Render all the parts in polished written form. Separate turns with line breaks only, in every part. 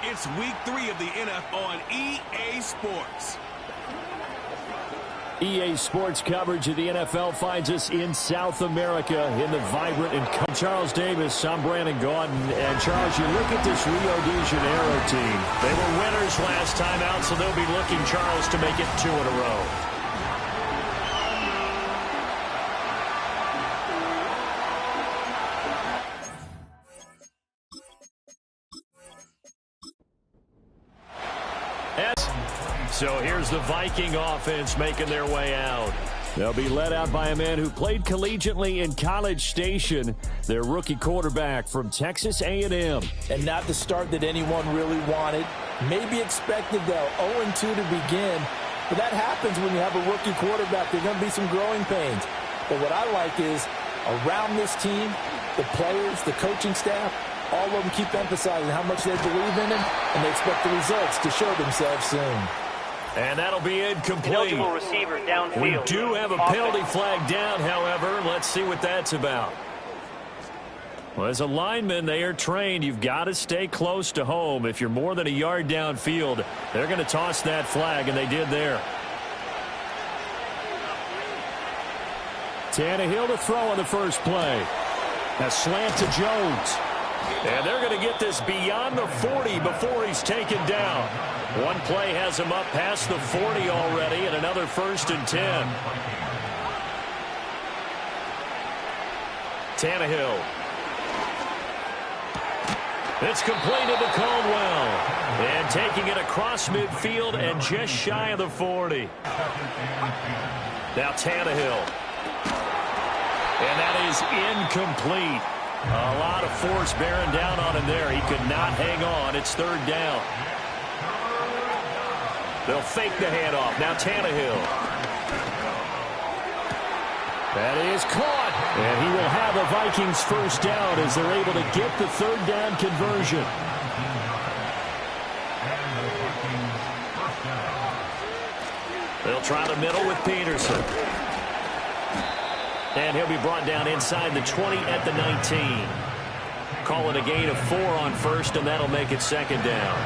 It's week 3 of the NFL on EA Sports.
EA Sports coverage of the NFL finds us in South America in the vibrant and Charles Davis, I'm Brandon Gaudin. And Charles, you look at this Rio de Janeiro team. They were winners last time out, so they'll be looking, Charles, to make it 2 in a row. So here's the Viking offense making their way out. They'll be led out by a man who played collegiately in College Station, their rookie quarterback from Texas A&M.
And not the start that anyone really wanted. Maybe expected, though, 0-2 to begin. But that happens when you have a rookie quarterback. There are going to be some growing pains. But what I like is, around this team, the players, the coaching staff, all of them keep emphasizing how much they believe in him, and they expect the results to show themselves soon.
And that'll be incomplete.
Receiver downfield.
We do have a penalty flag down, however. Let's see what that's about. Well, as a lineman, they are trained. You've got to stay close to home. If you're more than a yard downfield, they're going to toss that flag, and they did there. Tannehill to throw on the first play. A slant to Jones. And they're going to get this beyond the 40 before he's taken down. One play has him up past the 40 already, and another 1st and 10. Tannehill. It's completed to Caldwell. And taking it across midfield and just shy of the 40. Now Tannehill. And that is incomplete. A lot of force bearing down on him there. He could not hang on. It's 3rd down. They'll fake the handoff. Now Tannehill. That is caught. And he will have a Vikings 1st down as they're able to get the 3rd down conversion. They'll try the middle with Peterson. And he'll be brought down inside the 20 at the 19. Call it a gain of 4 on 1st, and that'll make it 2nd down.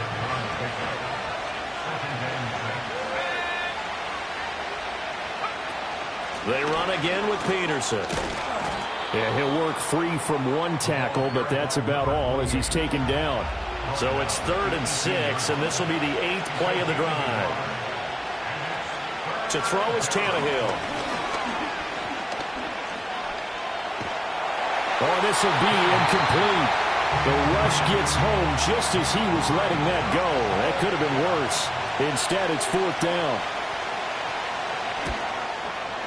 They run again with Peterson. Yeah, he'll work free from 1 tackle, but that's about all as he's taken down. So it's 3rd and 6, and this will be the 8th play of the drive. To throw is Tannehill. Oh, this will be incomplete. The rush gets home just as he was letting that go. That could have been worse. Instead, it's 4th down.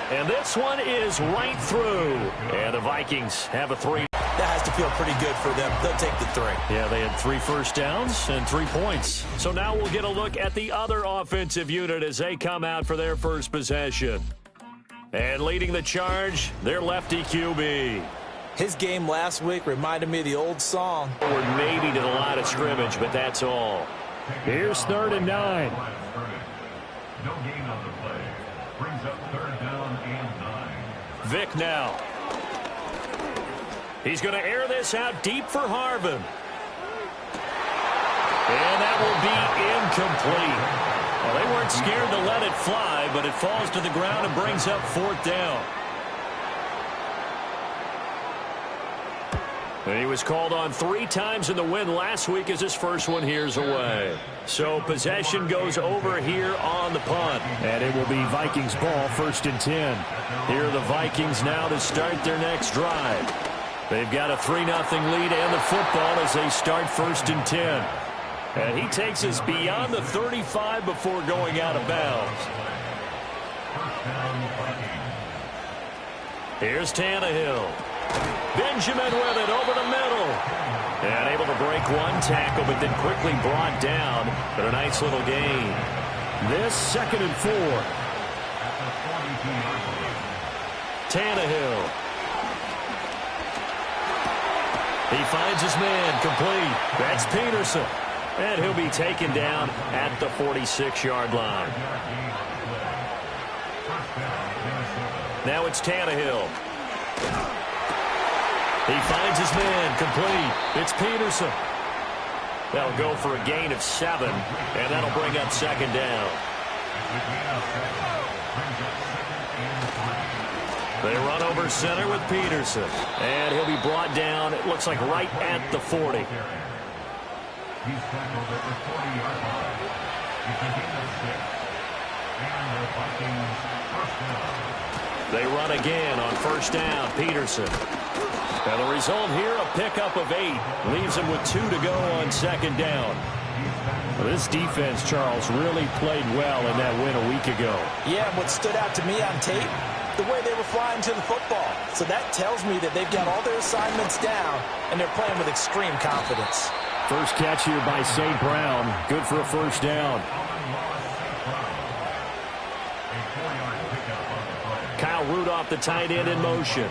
And this one is right through. And the Vikings have a 3.
That has to feel pretty good for them. They'll take the 3.
Yeah, they had 3 first downs and 3 points. So now we'll get a look at the other offensive unit as they come out for their first possession. And leading the charge, their lefty QB.
His game last week reminded me of the old song.
Or maybe to the line of scrimmage, but that's all. Here's 3rd and 9.
No gain on the play. Brings up 3rd down and 9.
Vick now. He's going to air this out deep for Harvin. And that will be incomplete. Well, they weren't scared to let it fly, but it falls to the ground and brings up 4th down. And he was called on 3 times in the win last week as his first one here's away. So possession goes over here on the punt. And it will be Vikings ball, 1st and 10. Here are the Vikings now to start their next drive. They've got a 3-0 lead and the football as they start 1st and 10. And he takes us beyond the 35 before going out of bounds. Here's Tannehill. Benjamin with it over the middle. And able to break 1 tackle, but then quickly brought down. But a nice little gain. This 2nd and 4. Tannehill. He finds his man complete. That's Peterson. And he'll be taken down at the 46-yard line. Now it's Tannehill. He finds his man complete. It's Peterson. That'll go for a gain of 7, and that'll bring up second down. They run over center with Peterson, and he'll be brought down, it looks like right at the 40.
He's tackled at the 40-yard line. It's a gain of 6. And the Vikings first down.
They run again on first down, Peterson. And the result here, a pickup of 8. Leaves him with 2 to go on second down.
Well, this defense, Charles, really played well in that win a week ago.
Yeah, and what stood out to me on tape, the way they were flying to the football. So that tells me that they've got all their assignments down, and they're playing with extreme confidence.
First catch here by St. Brown. Good for a first down.
Kyle Rudolph, the tight end, in motion.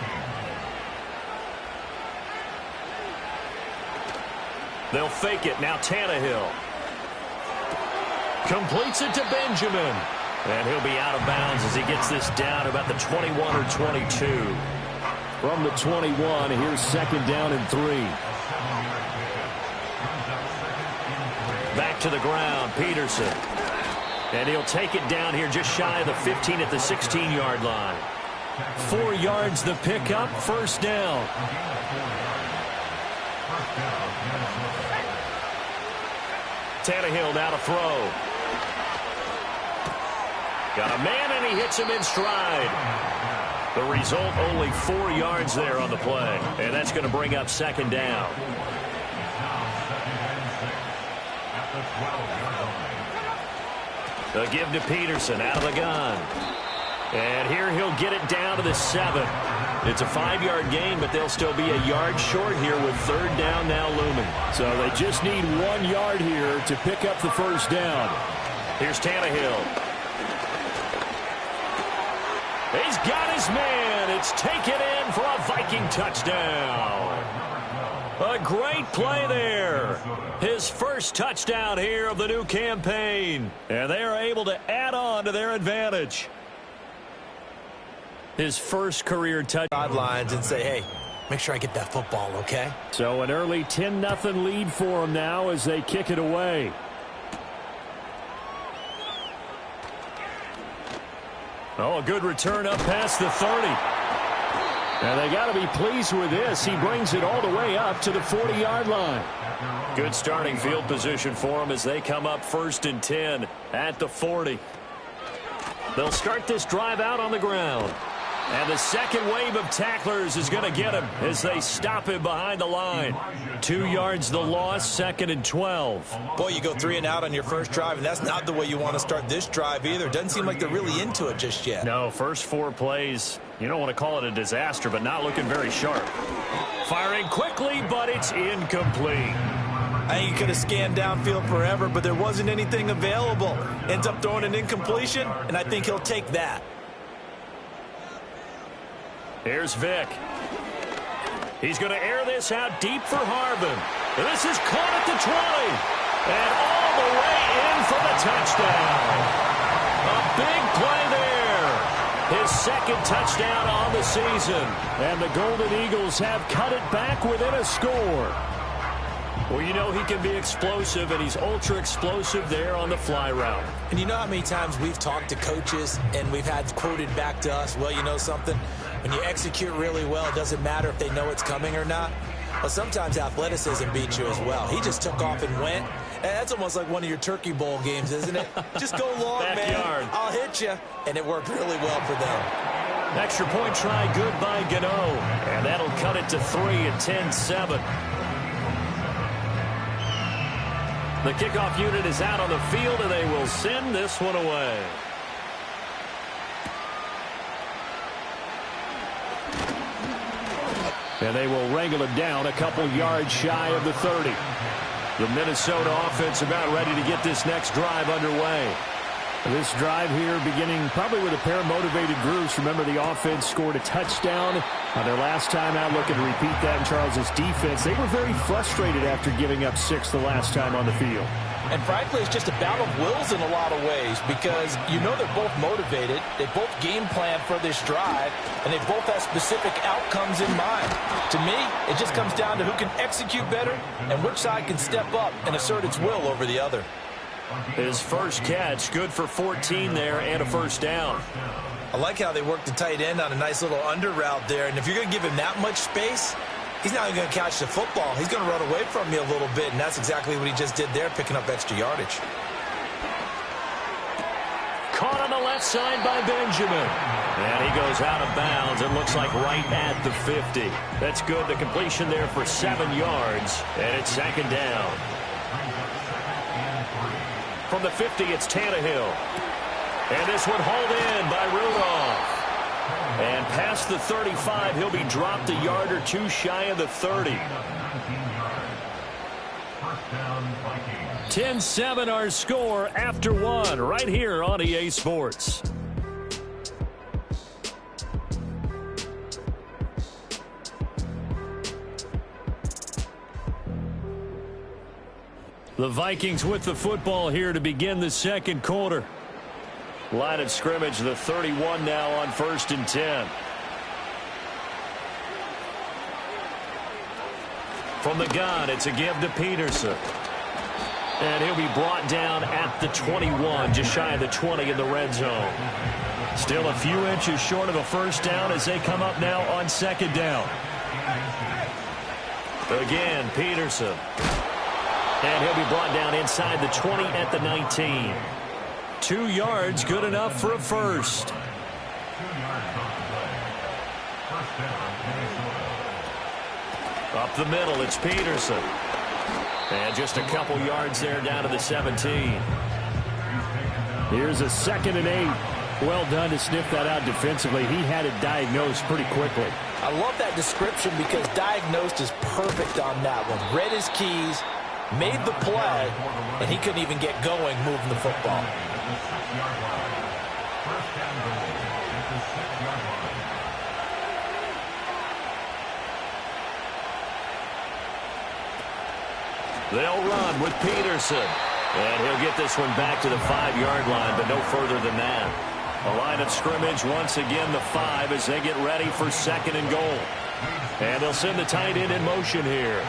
They'll fake it. Now Tannehill. Completes it to Benjamin. And he'll be out of bounds as he gets this down about the 21 or 22.
From the 21, here's second down and 3.
Back to the ground, Peterson. And he'll take it down here just shy of the 15 at the 16-yard line.
4 yards the pickup, first down.
Tannehill now to throw. Got a man, and he hits him in stride. The result, only 4 yards there on the play. And that's going to bring up second down. The give to Peterson out of the gun. And here he'll get it down to the 7. It's a 5-yard gain, but they'll still be a yard short here with third down now looming.
So they just need 1 yard here to pick up the first down.
Here's Tannehill. He's got his man. It's taken in for a Viking touchdown. A great play there. His first touchdown here of the new campaign. And they are able to add on to their advantage. His first career touchdown.
Sidelines and say, hey, make sure I get that football, okay?
So an early 10-0 lead for them now as they kick it away.
Oh, a good return up past the 30.
And they got to be pleased with this. He brings it all the way up to the 40-yard line.
Good starting field position for them as they come up 1st and 10 at the 40. They'll start this drive out on the ground. And the second wave of tacklers is going to get him as they stop him behind the line. 2 yards the loss, 2nd and 12.
Boy, you go 3 and out on your first drive, and that's not the way you want to start this drive either. Doesn't seem like they're really into it just yet.
No, first 4 plays, you don't want to call it a disaster, but not looking very sharp. Firing quickly, but it's incomplete.
I think he could have scanned downfield forever, but there wasn't anything available. Ends up throwing an incompletion, and I think he'll take that.
Here's Vick. He's going to air this out deep for Harbin. This is caught at the 20. And all the way in for the touchdown. A big play there. His second touchdown on the season.
And the Golden Eagles have cut it back within a score.
Well, you know he can be explosive, and he's ultra-explosive there on the fly route.
And you know how many times we've talked to coaches and we've had quoted back to us, well, you know something? When you execute really well, it doesn't matter if they know it's coming or not. Well, sometimes athleticism beats you as well. He just took off and went. And that's almost like one of your Turkey Bowl games, isn't it? Just go long,
Backyard.
man. I'll hit you. And it worked really well for them.
Extra point try good by Gano. And that'll cut it to 3 at 10-7. The kickoff unit is out on the field, and they will send this one away.
And they will wrangle it down a couple yards shy of the 30.
The Minnesota offense about ready to get this next drive underway.
This drive here beginning probably with a pair of motivated groups. Remember, the offense scored a touchdown on their last time out. Looking to repeat that in Charles's defense. They were very frustrated after giving up 6 the last time on the field. And frankly, it's just a battle of wills in a lot of ways because you know they're both motivated. They both game plan for this drive, and they both have specific outcomes in mind. To me, it just comes down to who can execute better and which side can step up and assert its will over the other.
His first catch, good for 14 there and a first down.
I like how they work the tight end on a nice little under route there. And if you're going to give him that much space, he's not even going to catch the football. He's going to run away from you a little bit, and that's exactly what he just did there, picking up extra yardage.
Caught on the left side by Benjamin. And he goes out of bounds. It looks like right at the 50. That's good. The completion there for 7 yards, and it's second down. From the 50, it's Tannehill. And this one hauled in by Rudolph. And past the 35, he'll be dropped a yard or two shy of the 30. 10-7 our score after one right here on EA Sports. The Vikings with the football here to begin the second quarter. Line of scrimmage, the 31 now on 1st and 10. From the gun, it's a give to Peterson. And he'll be brought down at the 21, just shy of the 20 in the red zone. Still a few inches short of a first down as they come up now on second down. Again, Peterson. And he'll be brought down inside the 20 at the 19. 2 yards, good enough for a first. Up the middle, it's Peterson. And just a couple yards there down to the 17.
Here's a 2nd and 8. Well done to sniff that out defensively. He had it diagnosed pretty quickly.
I love that description because diagnosed is perfect on that one. Read his keys, made the play, and he couldn't even get going moving the football.
They'll run with Peterson. And he'll get this one back to the 5-yard line, but no further than that. A line of scrimmage once again the 5 as they get ready for 2nd and goal. And they'll send the tight end in motion here.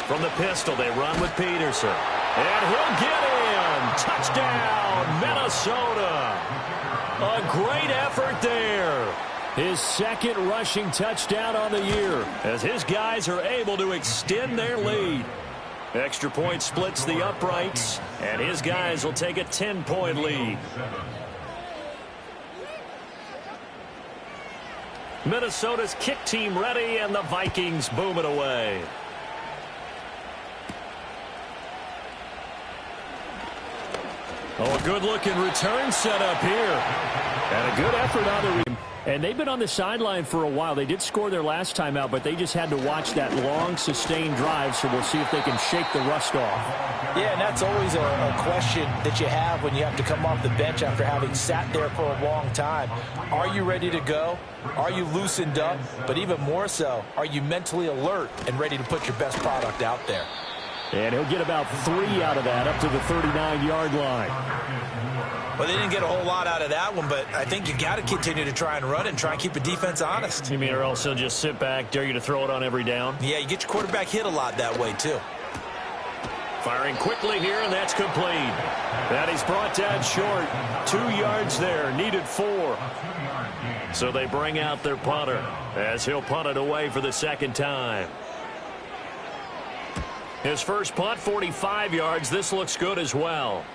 From the pistol, they run with Peterson. And he'll get in. Touchdown, Minnesota. A great effort there.
His 2nd rushing touchdown on the year
as his guys are able to extend their lead. Extra point splits the uprights, and his guys will take a 10-point lead. Minnesota's kick team ready, and the Vikings boom it away. Oh, a good-looking return set up here.
And a good effort on the team. And they've been on the sideline for a while. They did score their last time out, but they just had to watch that long, sustained drive, so we'll see if they can shake the rust off.
Yeah, and that's always a question that you have when you have to come off the bench after having sat there for a long time. Are you ready to go? Are you loosened up? But even more so, are you mentally alert and ready to put your best product out there?
And he'll get about 3 out of that, up to the 39-yard line.
Well, they didn't get a whole lot out of that one, but I think you got to continue to try and run and try and keep the defense honest.
You mean or else they'll just sit back, dare you to throw it on every down?
Yeah, you get your quarterback hit a lot that way, too.
Firing quickly here, and that's complete. That he's brought down short. 2 yards there, needed 4. So they bring out their punter as he'll punt it away for the 2nd time. His first punt, 45 yards. This looks good as well.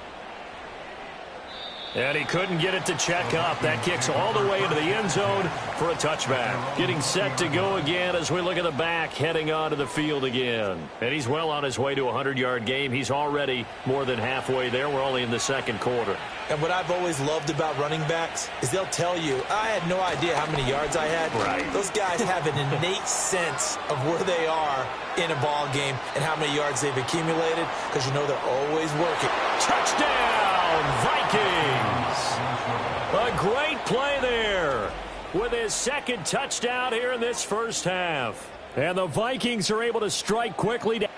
And he couldn't get it to check up. That kicks all the way into the end zone for a touchback. Getting set to go again as we look at the back heading onto the field again. And he's well on his way to a 100-yard game. He's already more than halfway there. We're only in the 2nd quarter.
And what I've always loved about running backs is they'll tell you, I had no idea how many yards I had.
Right.
Those guys have an innate sense of where they are in a ball game and how many yards they've accumulated because you know they're always working.
Touchdown, Vikings! A great play there with his 2nd touchdown here in this first half. And the Vikings are able to strike quickly down.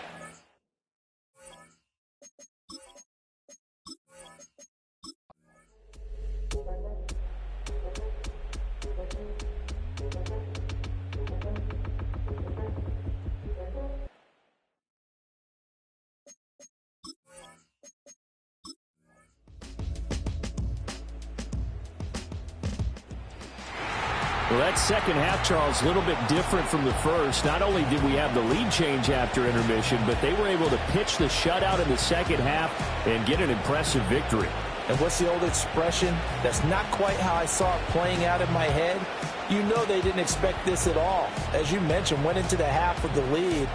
Well, that second half, Charles, a little bit different from the first. Not only did we have the lead change after intermission, but they were able to pitch the shutout in the second half and get an impressive victory.
And what's the old expression? That's not quite how I saw it playing out in my head. You know they didn't expect this at all. As you mentioned, went into the half with the lead.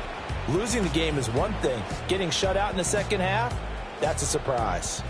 Losing the game is one thing. Getting shut out in the second half, that's a surprise.